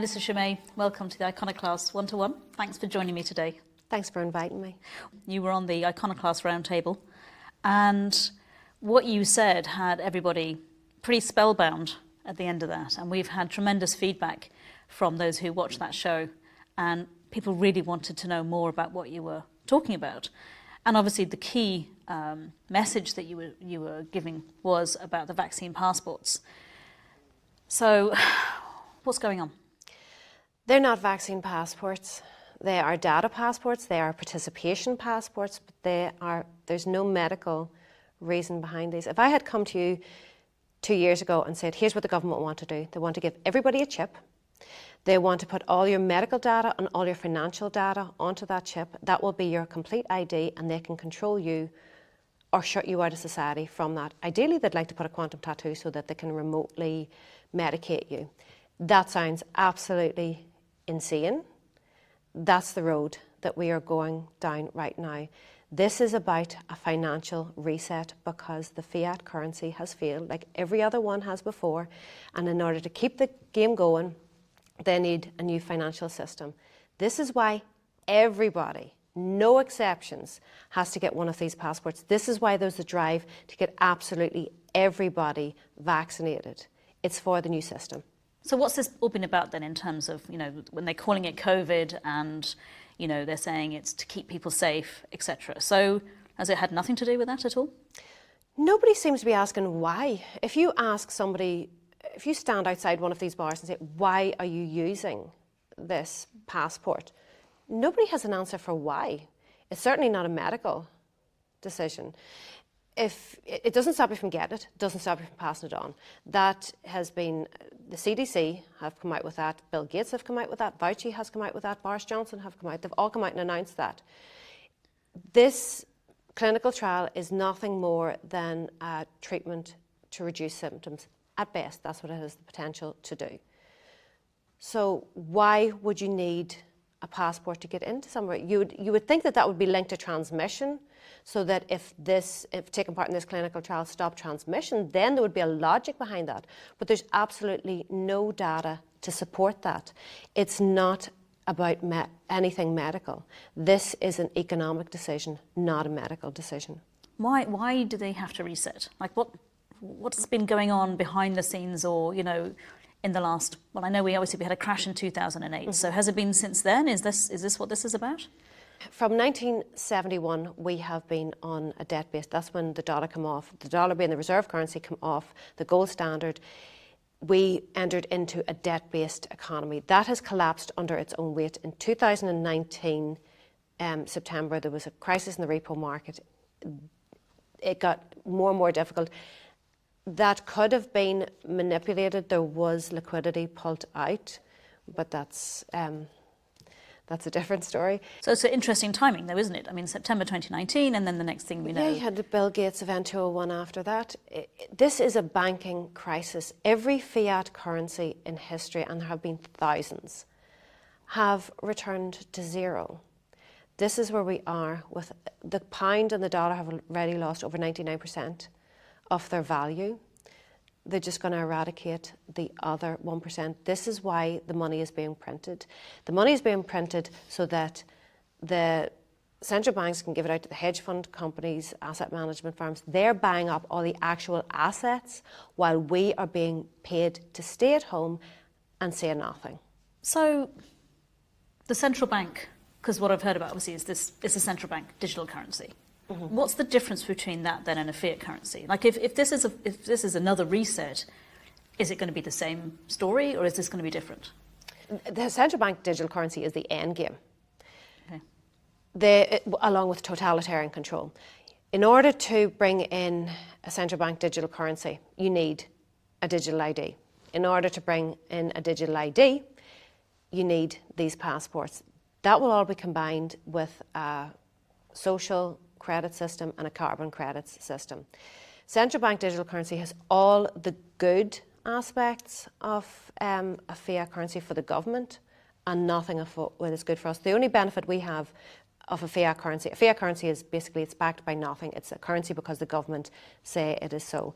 Melissa Ciummei, welcome to the Iconoclast One-to-One. Thanks for joining me today. Thanks for inviting me. You were on the Iconoclast Roundtable, and what you said had everybody pretty spellbound at the end of that. And we've had tremendous feedback from those who watched that show, and people really wanted to know more about what you were talking about. And obviously the key message that you were giving was about the vaccine passports. So what's going on? They're not vaccine passports. They are data passports. They are participation passports, but there's no medical reason behind these. If I had come to you 2 years ago and said, here's what the government want to do. They want to give everybody a chip. They want to put all your medical data and all your financial data onto that chip. That will be your complete ID, and they can control you or shut you out of society from that. Ideally, they'd like to put a quantum tattoo so that they can remotely medicate you. That sounds absolutely insane. That's the road that we are going down right now. This is about a financial reset because the fiat currency has failed, like every other one has before. And in order to keep the game going, they need a new financial system. This is why everybody, no exceptions, has to get one of these passports. This is why there's a drive to get absolutely everybody vaccinated. It's for the new system. So what's this all been about then in terms of, when they're calling it COVID and, they're saying it's to keep people safe, etc. So has it had nothing to do with that at all? Nobody seems to be asking why. If you ask somebody, if you stand outside one of these bars and say, why are you using this passport? Nobody has an answer for why. It's certainly not a medical decision. If it doesn't stop you from getting it, doesn't stop you from passing it on. That has been, the CDC have come out with that, Bill Gates have come out with that, Fauci has come out with that, Boris Johnson have come out, they've all come out and announced that. This clinical trial is nothing more than a treatment to reduce symptoms. At best, that's what it has the potential to do. So why would you need a passport to get into somewhere? You would think that would be linked to transmission, so that if taking part in this clinical trial stopped transmission, then there would be a logic behind that. But there's absolutely no data to support that. It's not about anything medical. This is an economic decision, not a medical decision. Why do they have to reset? Like what's been going on behind the scenes, or in the last? Well, I know we had a crash in 2008. Mm-hmm. So has it been since then? Is this what this is about? From 1971, we have been on a debt base. That's when the dollar came off. The dollar being the reserve currency came off the gold standard. We entered into a debt-based economy. That has collapsed under its own weight. In 2019, September, there was a crisis in the repo market. It got more and more difficult. That could have been manipulated. There was liquidity pulled out, but that's a different story. So it's an interesting timing though, isn't it? I mean, September 2019, and then the next thing we know. Yeah, you had the Bill Gates event 201 after that. This is a banking crisis. Every fiat currency in history, and there have been thousands, have returned to zero. This is where we are. With the pound and the dollar have already lost over 99% of their value. They're just going to eradicate the other 1%. This is why the money is being printed. The money is being printed so that the central banks can give it out to the hedge fund companies, asset management firms. They're buying up all the actual assets while we are being paid to stay at home and say nothing. So the central bank, because what I've heard about obviously is a central bank digital currency. Mm-hmm. What's the difference between that then and a fiat currency? Like if this is another reset, is it going to be the same story, or is this going to be different? The central bank digital currency is the end game. Okay. Along with totalitarian control. In order to bring in a central bank digital currency, you need a digital ID. In order to bring in a digital ID, you need these passports. That will all be combined with a social credit system and a carbon credits system. Central bank digital currency has all the good aspects of a fiat currency for the government and nothing of what is good for us. The only benefit we have of a fiat currency is basically it's backed by nothing. It's a currency because the government say it is so.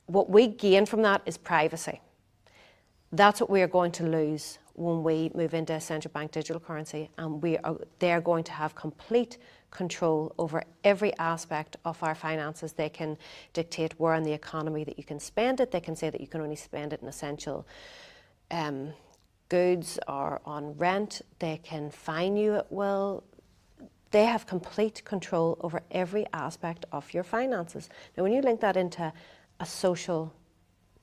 What we gain from that is privacy. That's what we are going to lose when we move into a central bank digital currency, and they're going to have complete control over every aspect of our finances. They can dictate where in the economy that you can spend it. They can say that you can only spend it in essential goods or on rent. They can fine you at will. They have complete control over every aspect of your finances. Now, when you link that into a social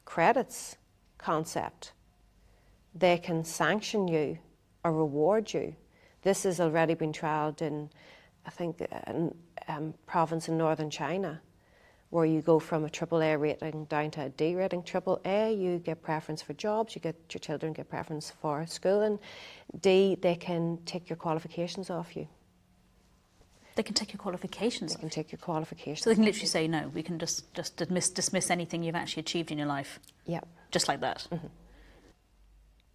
credits concept, they can sanction you or reward you. This has already been trialled in, I think, a province in northern China, where you go from a AAA rating down to a D rating. AAA, you get preference for jobs, your children get preference for schooling. D, they can take your qualifications off you. They can take your qualifications. They can take your qualifications. So they can literally say no. We can just dismiss anything you've actually achieved in your life. Yeah. Just like that. Mm-hmm.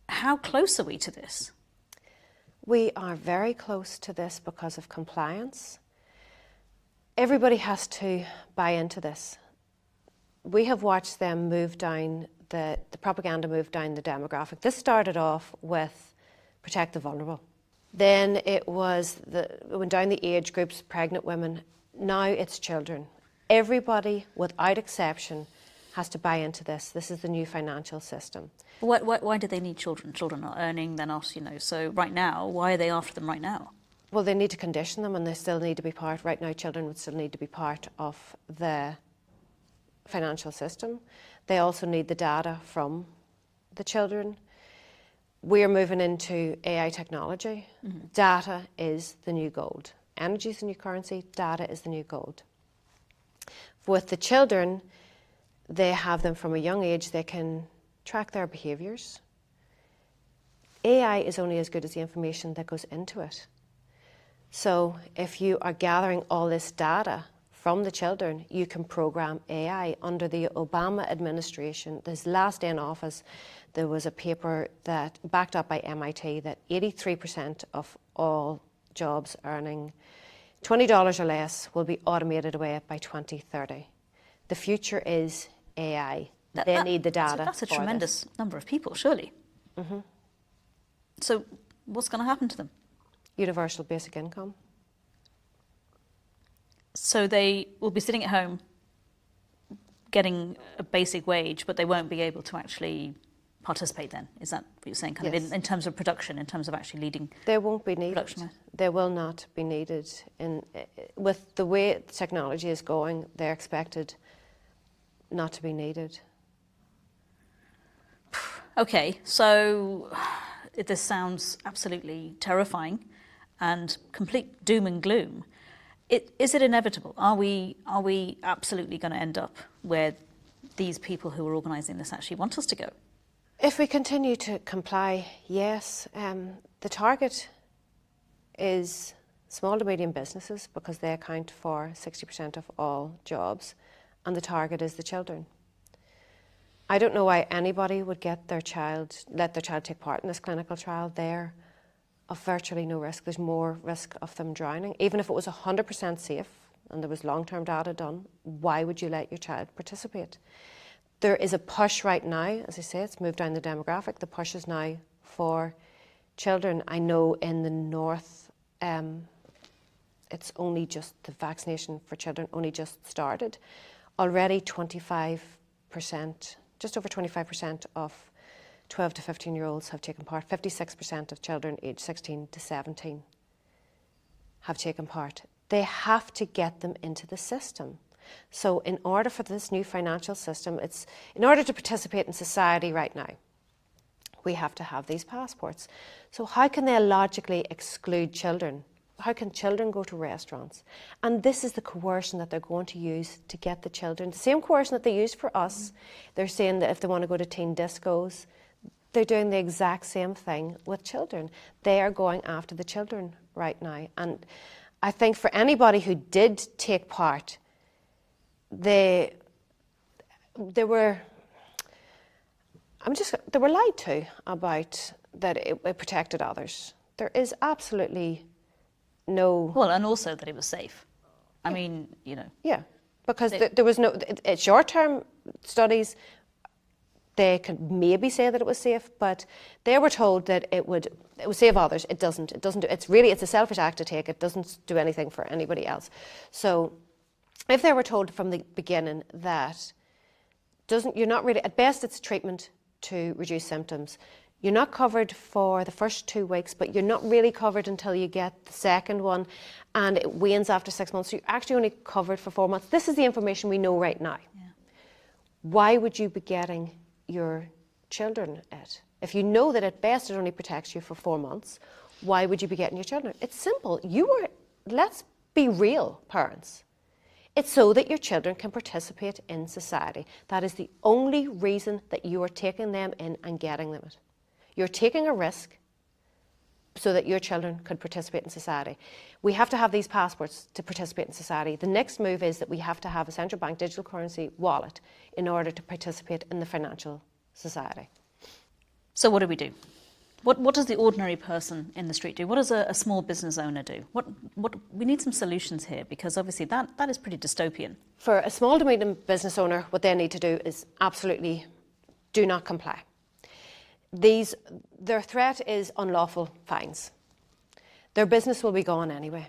How close are we to this? We are very close to this because of compliance. Everybody has to buy into this. We have watched them move down the propaganda move down the demographic. This started off with protect the vulnerable. Then it went down the age groups, pregnant women. Now it's children. Everybody, without exception, has to buy into this. This is the new financial system. Why do they need children? Children are earning, they're not, So right now, why are they after them right now? Well, they need to condition them, and they still need to be part. Right now, children would still need to be part of the financial system. They also need the data from the children. We're moving into AI technology. Mm-hmm. Data is the new gold. Energy is the new currency. Data is the new gold. With the children, they have them from a young age. They can track their behaviours. AI is only as good as the information that goes into it. So if you are gathering all this data from the children, you can program AI. Under the Obama administration, his last day in office, there was a paper that backed up by MIT that 83% of all jobs earning $20 or less will be automated away by 2030. The future is AI. They need the data. So that's a tremendous number of people, surely. Mm-hmm. So what's going to happen to them? Universal basic income. So they will be sitting at home getting a basic wage, but they won't be able to actually participate then? Is that what you're saying? Kind yes. of in terms of production, in terms of actually leading? They won't be needed. Production. They will not be needed. With the way technology is going, they're expected not to be needed. Okay, so this sounds absolutely terrifying and complete doom and gloom. Is it inevitable? Are we absolutely going to end up where these people who are organising this actually want us to go? If we continue to comply, yes. The target is small to medium businesses because they account for 60% of all jobs, and the target is the children. I don't know why anybody would let their child take part in this clinical trial. They're of virtually no risk. There's more risk of them drowning. Even if it was 100% safe and there was long-term data done, why would you let your child participate? There is a push right now, as I say, it's moved down the demographic. The push is now for children. I know in the north, it's only just the vaccination for children only just started. Already 25%, just over 25% of 12 to 15-year-olds have taken part. 56% of children aged 16 to 17 have taken part. They have to get them into the system. So in order for this new financial system, in order to participate in society right now, we have to have these passports. So how can they logically exclude children? How can children go to restaurants? And this is the coercion that they're going to use to get the children. The same coercion that they used for us. They're saying that if they want to go to teen discos, they're doing the exact same thing with children. They are going after the children right now. And I think for anybody who did take part, they were lied to about that it protected others. There is absolutely no... Well, and also that it was safe. I mean, Yeah, because there was no... Short-term studies They could maybe say that it was safe, but they were told that it would save others. It doesn't. It doesn't do. It's a selfish act to take. It doesn't do anything for anybody else. So, if they were told from the beginning that you're not really, at best it's treatment to reduce symptoms. You're not covered for the first 2 weeks, but you're not really covered until you get the second one, and it wanes after 6 months. So you're actually only covered for 4 months. This is the information we know right now. Yeah. Why would you be getting your children it? If you know that at best it only protects you for 4 months, why would you be getting your children? It's simple. Let's be real, parents. It's so that your children can participate in society. That is the only reason that you are taking them in and getting them it. You're taking a risk so that your children could participate in society. We have to have these passports to participate in society. The next move is that we have to have a central bank digital currency wallet in order to participate in the financial society. So what do we do? What does the ordinary person in the street do? What does a small business owner do? We need some solutions here, because obviously that is pretty dystopian. For a small to medium business owner, what they need to do is absolutely do not comply. Their threat is unlawful fines. Their business will be gone anyway.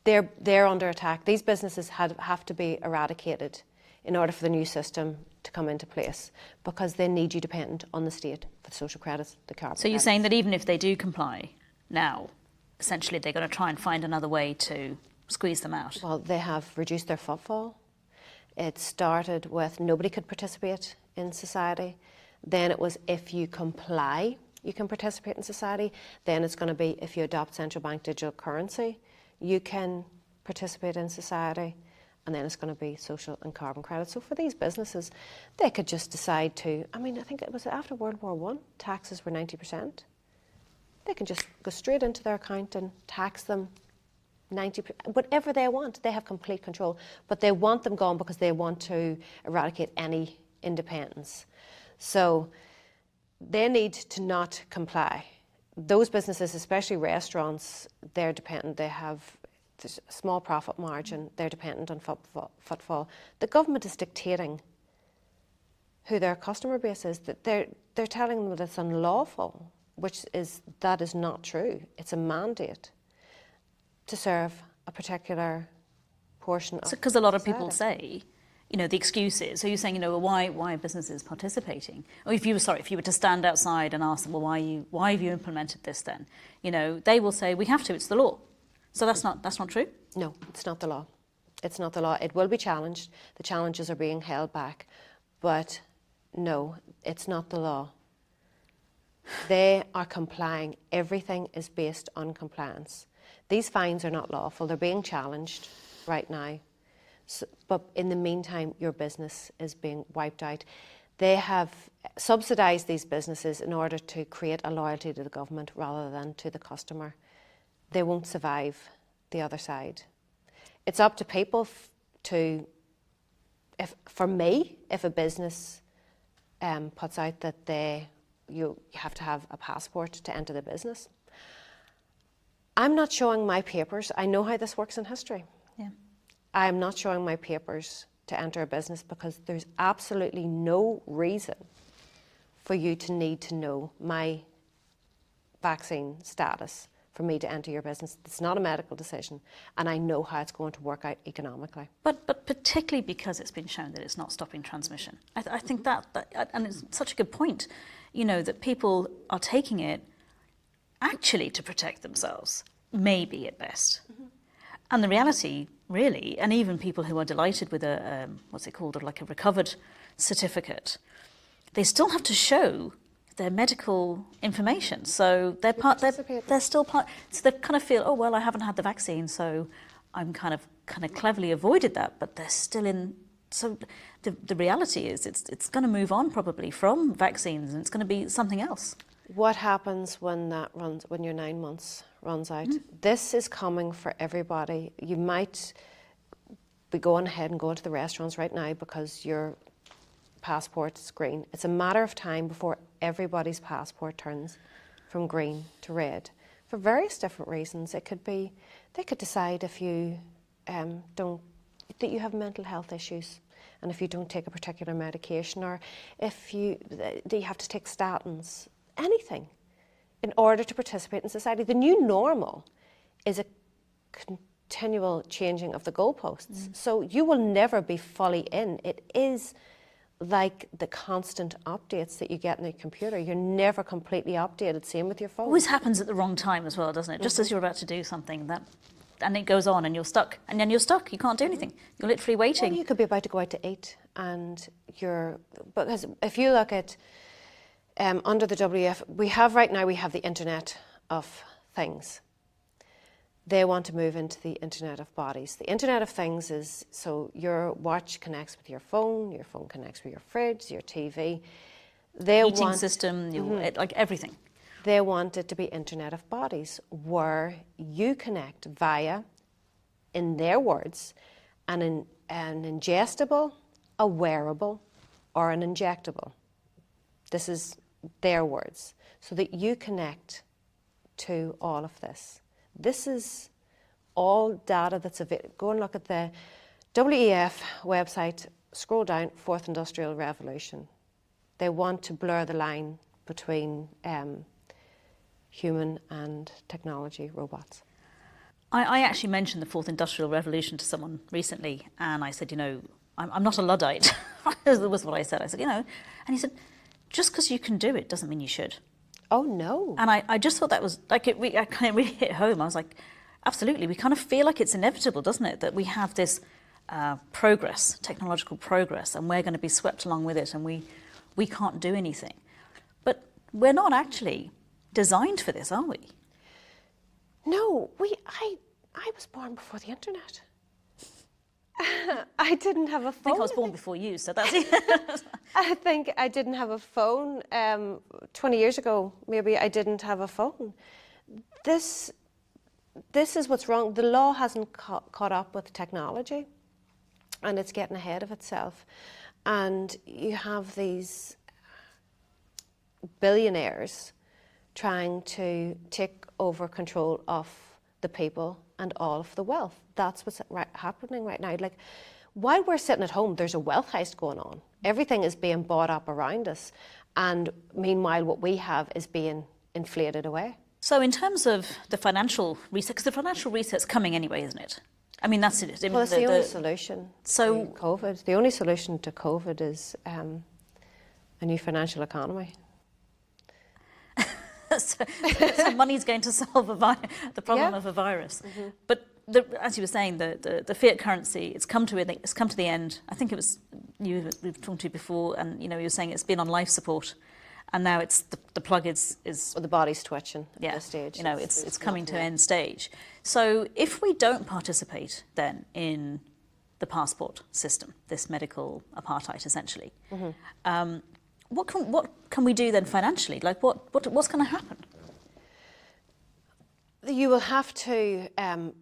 They're under attack. These businesses have to be eradicated in order for the new system to come into place, because they need you dependent on the state for the social credits, the carbon So you're credits. saying that even if they do comply now, essentially they're going to try and find another way to squeeze them out? Well, they have reduced their footfall. It started with nobody could participate in society. Then it was if you comply, you can participate in society. Then it's going to be if you adopt central bank digital currency, you can participate in society. And then it's going to be social and carbon credits. So for these businesses, they could just decide to, I think it was after World War I, taxes were 90%. They can just go straight into their account and tax them 90%, whatever they want. They have complete control. But they want them gone because they want to eradicate any independence. So they need to not comply. Those businesses, especially restaurants, they're dependent. They have a small profit margin. They're dependent on footfall. The government is dictating who their customer base is. That they're telling them that it's unlawful, that is not true. It's a mandate to serve a particular portion of Because a lot of society. people say, the excuse is, so you're saying, why are businesses participating? Or if you were to stand outside and ask them, well, why have you implemented this then? They will say, we have to, it's the law. So that's not true? No, it's not the law. It's not the law. It will be challenged. The challenges are being held back. But no, it's not the law. They are complying. Everything is based on compliance. These fines are not lawful. They're being challenged right now. So, but in the meantime, your business is being wiped out. They have subsidised these businesses in order to create a loyalty to the government rather than to the customer. They won't survive the other side. It's up to people if a business puts out that you have to have a passport to enter the business, I'm not showing my papers. I know how this works in history. Yeah. I'm not showing my papers to enter a business because there's absolutely no reason for you to need to know my vaccine status for me to enter your business. It's not a medical decision, and I know how it's going to work out economically. But particularly because it's been shown that it's not stopping transmission. I think that, and it's such a good point, that people are taking it actually to protect themselves, maybe at best. Mm-hmm. And the reality, really, and even people who are delighted with a recovered certificate, they still have to show their medical information. So they're still part. So they kind of feel, oh well, I haven't had the vaccine, so I'm kind of cleverly avoided that. But they're still in. So the reality is, it's going to move on probably from vaccines, and it's going to be something else. What happens when your 9 months runs out? Mm. This is coming for everybody. You might be going ahead and going to the restaurants right now because your passport is green. It's a matter of time before everybody's passport turns from green to red for various different reasons. It could be they could decide if you that you have mental health issues. and if you don't take a particular medication, or if you have to take statins, anything, in order to participate in society. The new normal is a continual changing of the goalposts. So you will never be fully in. It is like the constant updates that you get in a computer. You're never completely updated. Same with your phone. Always happens at the wrong time as well, doesn't it? Just as you're about to do something, and it goes on and you're stuck. And then you're stuck. You can't do anything. You're literally waiting. Well, you could be about to go out to eat and because if you look at under the WF, we have the Internet of Things. They want to move into the Internet of Bodies. The Internet of Things is, so your watch connects with your phone connects with your fridge, your TV. Heating system, like everything. They want it to be Internet of Bodies, where you connect via, in their words, an ingestible, a wearable, or an injectable. This is their words. So that you connect to all of this. This is all data that's available. Go and look at the WEF website, scroll down, Fourth Industrial Revolution. They want to blur the line between human and technology, robots. I actually mentioned the Fourth Industrial Revolution to someone recently, and I said, I'm not a Luddite. That was what I said. I said, and he said, just because you can do it doesn't mean you should. Oh, no. And I just thought that was, I kind of really hit home. I was like, absolutely. We kind of feel like it's inevitable, doesn't it? That we have this progress, technological progress, and we're going to be swept along with it, and we can't do anything. But we're not actually designed for this, are we? No, I was born before the internet. I didn't have a phone. I think I was born before you, so that's it. I think I didn't have a phone. 20 years ago, maybe I didn't have a phone. This is what's wrong. The law hasn't caught up with technology, and it's getting ahead of itself. And you have these billionaires trying to take over control of the people and all of the wealth. That's what's happening right now. Like, while we're sitting at home, there's a wealth heist going on. Everything is being bought up around us. And meanwhile, what we have is being inflated away. So in terms of the financial reset, because the financial reset's coming anyway, isn't it? I mean, that's it. Well, it's the only solution to COVID. The only solution to COVID is a new financial economy. so money's going to solve the problem of a virus. Mm-hmm. But as you were saying, the fiat currency, it's come to the end. I think it was we've talked to you before, and you were saying it's been on life support, and now it's the plug is well, the body's twitching at this stage. It's coming to end stage. So if we don't participate then in the passport system, this medical apartheid essentially, mm-hmm. What can we do then financially? Like what's going to happen? You will have to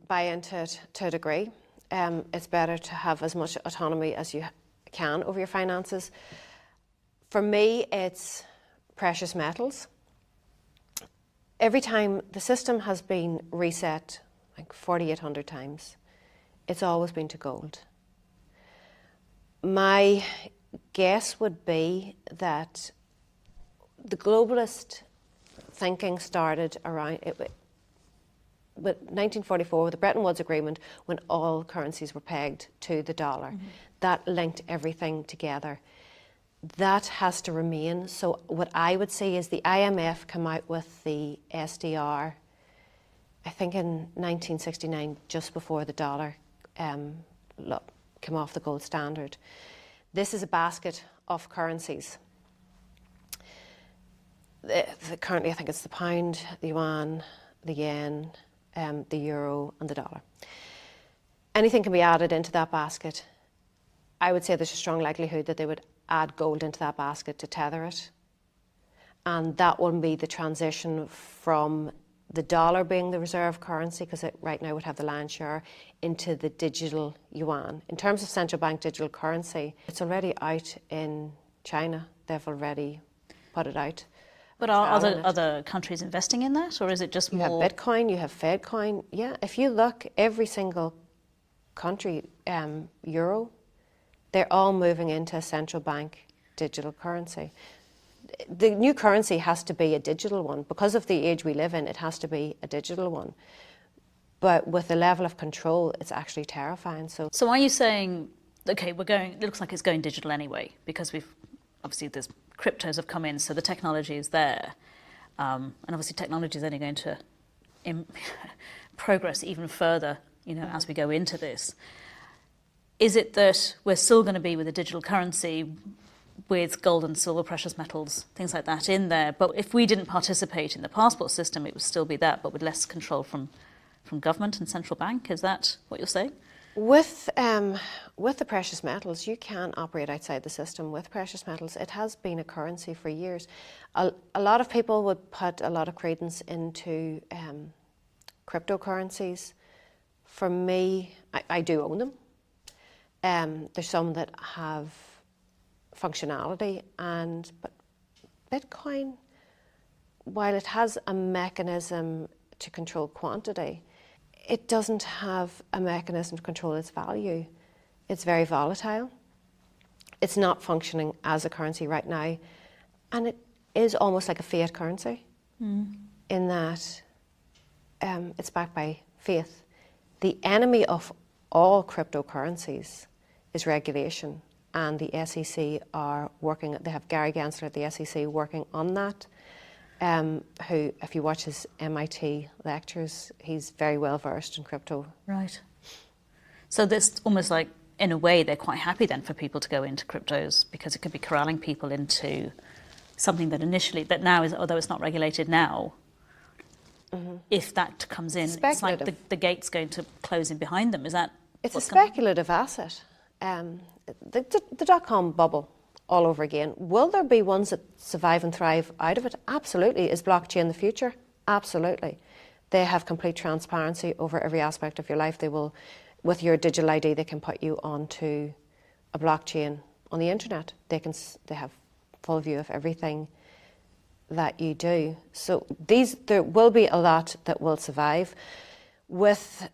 buy into it to a degree. It's better to have as much autonomy as you can over your finances. For me, it's precious metals. Every time the system has been reset, like 4,800 times, it's always been to gold. My guess would be that the globalist thinking started around with 1944, with the Bretton Woods Agreement, when all currencies were pegged to the dollar. Mm-hmm. That linked everything together. That has to remain. So what I would say is the IMF come out with the SDR, I think in 1969, just before the dollar came off the gold standard. This is a basket of currencies. Currently, I think it's the pound, the yuan, the yen, the euro and the dollar. Anything can be added into that basket. I would say there's a strong likelihood that they would add gold into that basket to tether it. And that will be the transition from the dollar being the reserve currency, because it right now would have the lion's share, into the digital yuan. In terms of central bank digital currency, it's already out in China. They've already put it out. But are other countries investing in that, or is it just more? You have Bitcoin, you have Fedcoin. Yeah, if you look, every single country, euro, They're all moving into a central bank digital currency. The new currency has to be a digital one. Because of the age we live in, it has to be a digital one. But with the level of control, it's actually terrifying. So are you saying, okay, it looks like it's going digital anyway, because obviously there's cryptos have come in, so the technology is there. And obviously technology is only going to progress even further, as we go into this. Is it that we're still going to be with a digital currency with gold and silver, precious metals, things like that in there? But if we didn't participate in the passport system, it would still be that, but with less control from government and central bank? Is that what you're saying? With the precious metals, you can operate outside the system with precious metals. It has been a currency for years. A lot of people would put a lot of credence into cryptocurrencies. For me, I do own them. There's some that have functionality, but Bitcoin, while it has a mechanism to control quantity, it doesn't have a mechanism to control its value. It's very volatile. It's not functioning as a currency right now, and it is almost like a fiat currency in that it's backed by faith. The enemy of all cryptocurrencies is regulation, and the SEC are working. They have Gary Gensler at the SEC working on that. Who, if you watch his MIT lectures, he's very well versed in crypto. Right. So this almost like, in a way, they're quite happy then for people to go into cryptos, because it could be corralling people into something that now is, although it's not regulated now, if that comes in, it's like the gate's going to close in behind them. Is that? It's a speculative asset. The dot-com bubble all over again. Will there be ones that survive and thrive out of it? Absolutely. Is blockchain the future? Absolutely. They have complete transparency over every aspect of your life. They will, with your digital ID, they can put you onto a blockchain on the internet. They have full view of everything that you do. So there will be a lot that will survive. With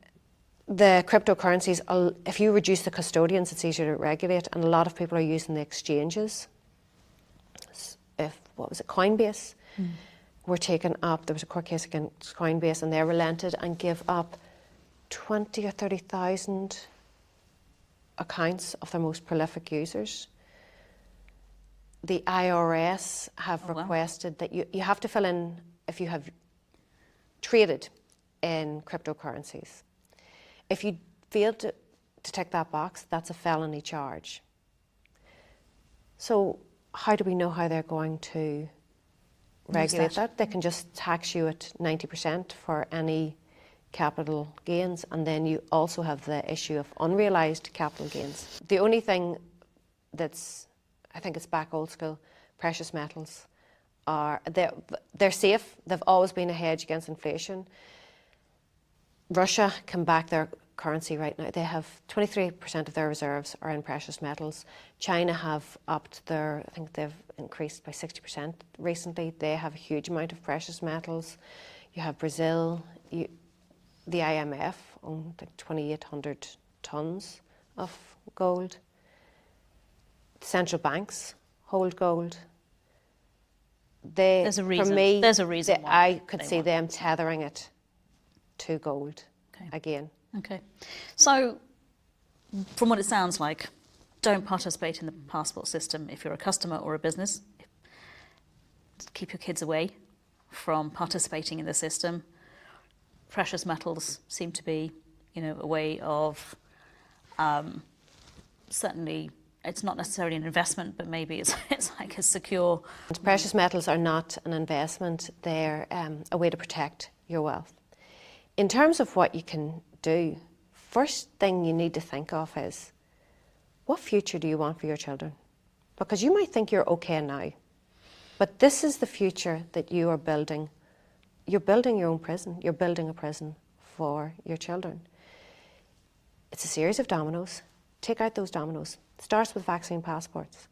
the cryptocurrencies, if you reduce the custodians, it's easier to regulate, and a lot of people are using the exchanges. Coinbase were taken up. There was a court case against Coinbase, and they relented and gave up 20 or 30,000 accounts of their most prolific users. The IRS have requested that you have to fill in if you have traded in cryptocurrencies. If you fail to tick that box, that's a felony charge. So how do we know how they're going to regulate that? They can just tax you at 90% for any capital gains, and then you also have the issue of unrealised capital gains. The only thing I think it's back old school, precious metals they're safe. They've always been a hedge against inflation. Russia can back their currency right now. They have 23% of their reserves are in precious metals. China have upped I think they've increased by 60% recently. They have a huge amount of precious metals. You have Brazil. The IMF own like 2,800 tons of gold. Central banks hold gold. There's a reason. For me, there's a reason why I could see them tethering it to gold again. Okay. So, from what it sounds like, don't participate in the passport system if you're a customer or a business. Keep your kids away from participating in the system. Precious metals seem to be, a way of certainly. It's not necessarily an investment, but maybe it's like a secure. Precious metals are not an investment. They're a way to protect your wealth. In terms of what you can do, first thing you need to think of is, what future do you want for your children? Because you might think you're okay now, but this is the future that you are building. You're building your own prison. You're building a prison for your children. It's a series of dominoes. Take out those dominoes. Starts with vaccine passports.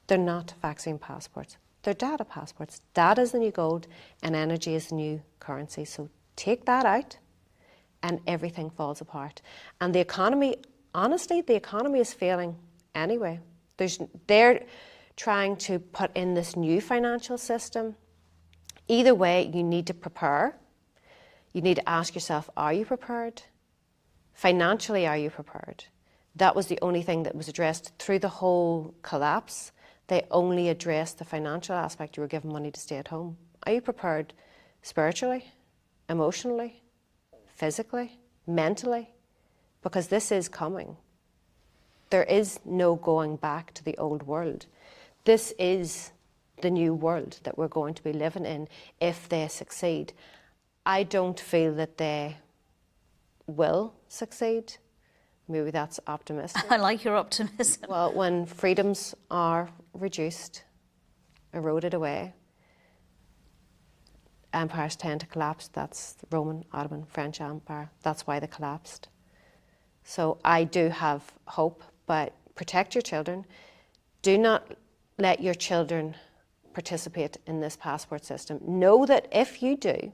They're not vaccine passports. They're data passports. Data is the new gold and energy is the new currency. So take that out and everything falls apart. And the economy, honestly, the economy is failing anyway. They're trying to put in this new financial system. Either way, you need to prepare. You need to ask yourself, are you prepared? Financially, are you prepared? That was the only thing that was addressed through the whole collapse. They only addressed the financial aspect. You were given money to stay at home. Are you prepared spiritually, emotionally, physically, mentally? Because this is coming. There is no going back to the old world. This is the new world that we're going to be living in if they succeed. I don't feel that they will succeed. Maybe that's optimistic. I like your optimism. Well, when freedoms are reduced, eroded away, empires tend to collapse. That's the Roman, Ottoman, French Empire. That's why they collapsed. So I do have hope, but protect your children. Do not let your children participate in this passport system. Know that if you do,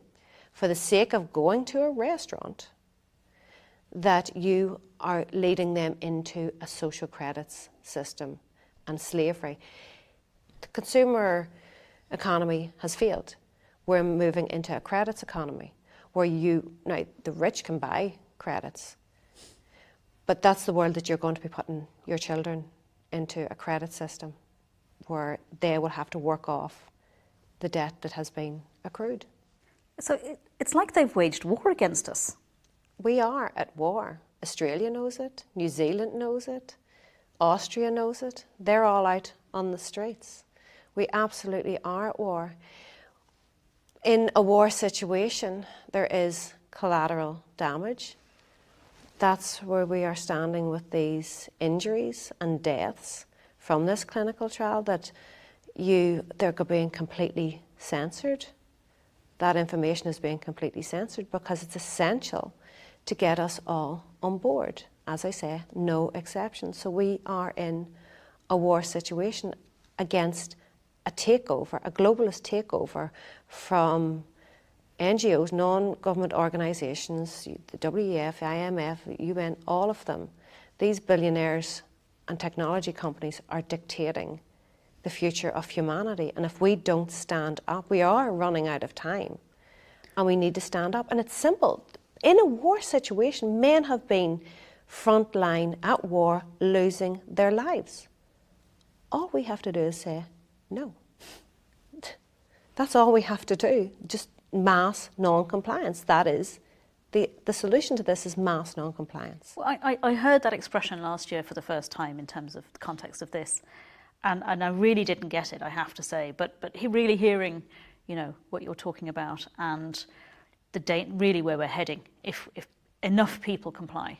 for the sake of going to a restaurant, that you are leading them into a social credits system and slavery. The consumer economy has failed. We're moving into a credits economy where now the rich can buy credits, but that's the world that you're going to be putting your children into, a credit system where they will have to work off the debt that has been accrued. So it's like they've waged war against us. We are at war. Australia knows it, New Zealand knows it, Austria knows it. They're all out on the streets. We absolutely are at war. In a war situation, there is collateral damage. That's where we are standing with these injuries and deaths from this clinical trial, that they're being completely censored. That information is being completely censored because it's essential to get us all on board. As I say, no exceptions. So we are in a war situation against a takeover, a globalist takeover from NGOs, non-government organisations, the WEF, IMF, UN, all of them. These billionaires and technology companies are dictating the future of humanity. And if we don't stand up, we are running out of time. And we need to stand up. And it's simple. In a war situation, men have been frontline at war, losing their lives. All we have to do is say no. That's all we have to do. Just mass non-compliance. That is the solution to this, is mass non-compliance. Well, I heard that expression last year for the first time in terms of the context of this, and I really didn't get it, I have to say. But really hearing, what you're talking about and really where we're heading, if enough people comply,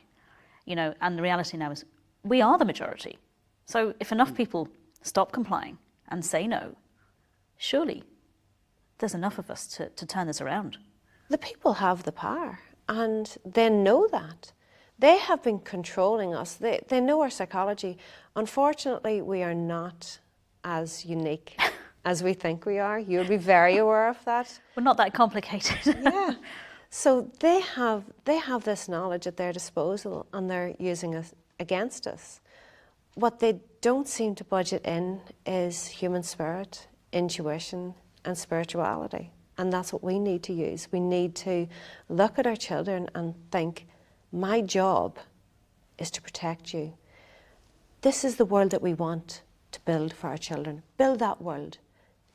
and the reality now is we are the majority. So if enough people stop complying and say no, surely there's enough of us to turn this around. The people have the power, and they know that. They have been controlling us. They know our psychology. Unfortunately, we are not as unique as we think we are. You'll be very aware of that. We're not that complicated. Yeah. So they have this knowledge at their disposal, and they're using it against us. What they don't seem to budget in is human spirit, intuition, and spirituality. And that's what we need to use. We need to look at our children and think, my job is to protect you. This is the world that we want to build for our children. Build that world.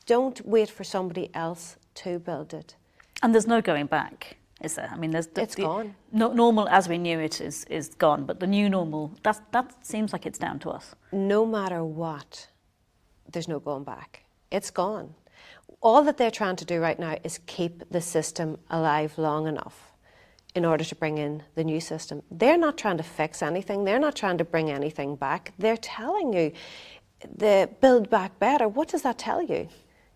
Don't wait for somebody else to build it. And there's no going back, is there? I mean, it's gone. Normal as we knew it is gone, but the new normal, that seems like it's down to us. No matter what, there's no going back. It's gone. All that they're trying to do right now is keep the system alive long enough in order to bring in the new system. They're not trying to fix anything. They're not trying to bring anything back. They're telling you, the build back better. What does that tell you?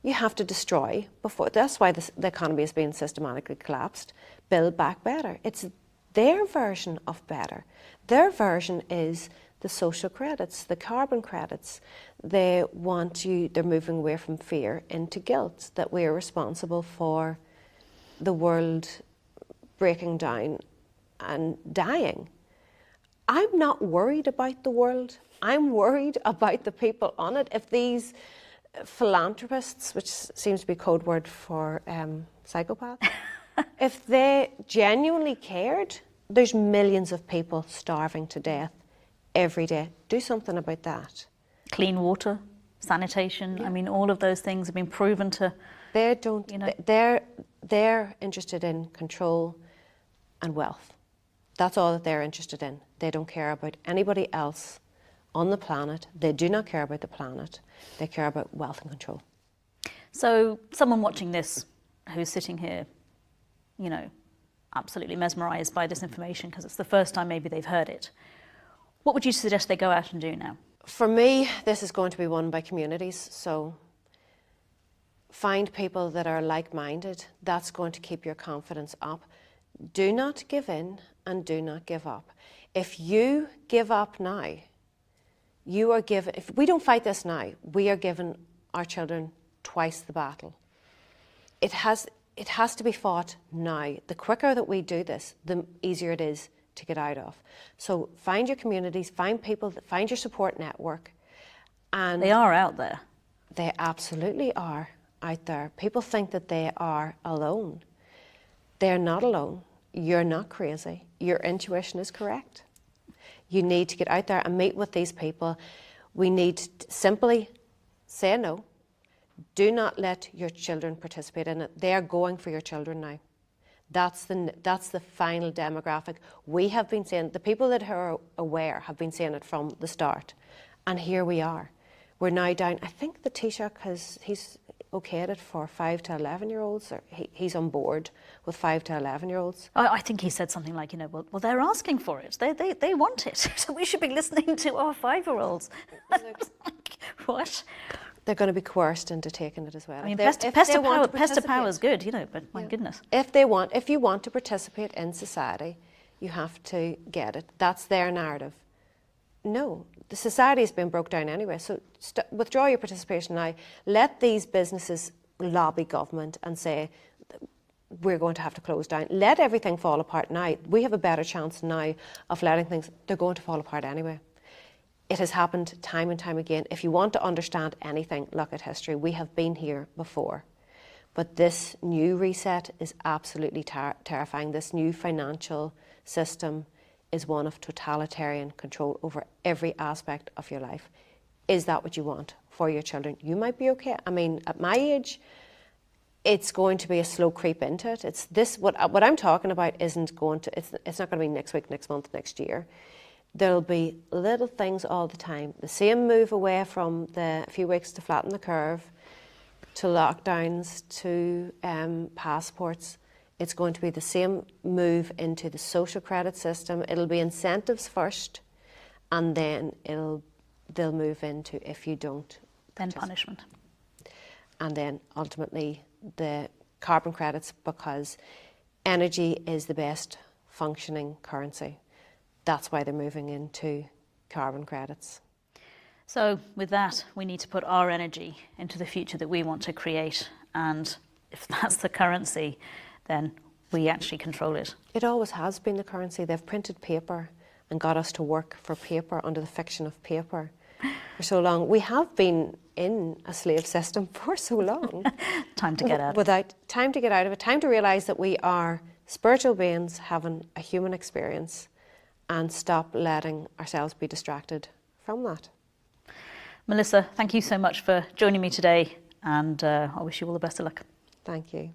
You have to destroy before. That's why the economy is being systematically collapsed. Build back better. It's their version of better. Their version is the social credits, the carbon credits. They're moving away from fear into guilt, that we are responsible for the world breaking down and dying. I'm not worried about the world. I'm worried about the people on it. If these philanthropists, which seems to be code word for psychopaths, if they genuinely cared, there's millions of people starving to death every day. Do something about that. Clean water, sanitation, I mean, all of those things have been proven to... They don't, they're interested in control and wealth. That's all that they're interested in. They don't care about anybody else on the planet. They do not care about the planet. They care about wealth and control. So someone watching this who's sitting here, you know, absolutely mesmerised by this information because it's the first time maybe they've heard it, what would you suggest they go out and do now? For me, this is going to be won by communities. So find people that are like-minded. That's going to keep your confidence up. Do not give in and do not give up. If you give up now, you are given, if we don't fight this now, we are giving our children twice the battle. It has to be fought now. The quicker that we do this, the easier it is to get out of. So find your communities, find people, find your support network. And they are out there. They absolutely are out there. People think that they are alone. They're not alone. You're not crazy. Your intuition is correct. You need to get out there and meet with these people. We need to simply say no. Do not let your children participate in it. They are going for your children now. That's the final demographic. We have been saying, the people that are aware have been saying it from the start. And here we are. We're now down, I think the Taoiseach he's okayed it for 5 to 11-year-olds, or he's on board with 5 to 11-year-olds. I think he said something like, you know, well, they're asking for it. They want it. So we should be listening to our 5-year-olds. What? They're going to be coerced into taking it as well. I mean, pest to power is good, you know, but my goodness. If you want to participate in society, you have to get it. That's their narrative. No, the society has been broke down anyway, so withdraw your participation now. Let these businesses lobby government and say, we're going to have to close down. Let everything fall apart now. We have a better chance now of letting things, they're going to fall apart anyway. It has happened time and time again. If you want to understand anything, look at history. We have been here before. But this new reset is absolutely terrifying. This new financial system is one of totalitarian control over every aspect of your life. Is that what you want for your children? You might be okay. I mean, at my age, it's going to be a slow creep into it. It's this, what I'm talking about isn't going to, it's not going to be next week, next month, next year. There'll be little things all the time. The same move away from the few weeks to flatten the curve, to lockdowns, to passports. It's going to be the same move into the social credit system. It'll be incentives first, and then they'll move into if you don't. Then punishment. And then ultimately the carbon credits, because energy is the best functioning currency. That's why they're moving into carbon credits. So with that, we need to put our energy into the future that we want to create. And if that's the currency, then we actually control it. It always has been the currency. They've printed paper and got us to work for paper under the fiction of paper for so long. We have been in a slave system for so long. Time to get out of it. Time to get out of it. Time to realise that we are spiritual beings having a human experience, and stop letting ourselves be distracted from that. Melissa, thank you so much for joining me today, and I wish you all the best of luck. Thank you.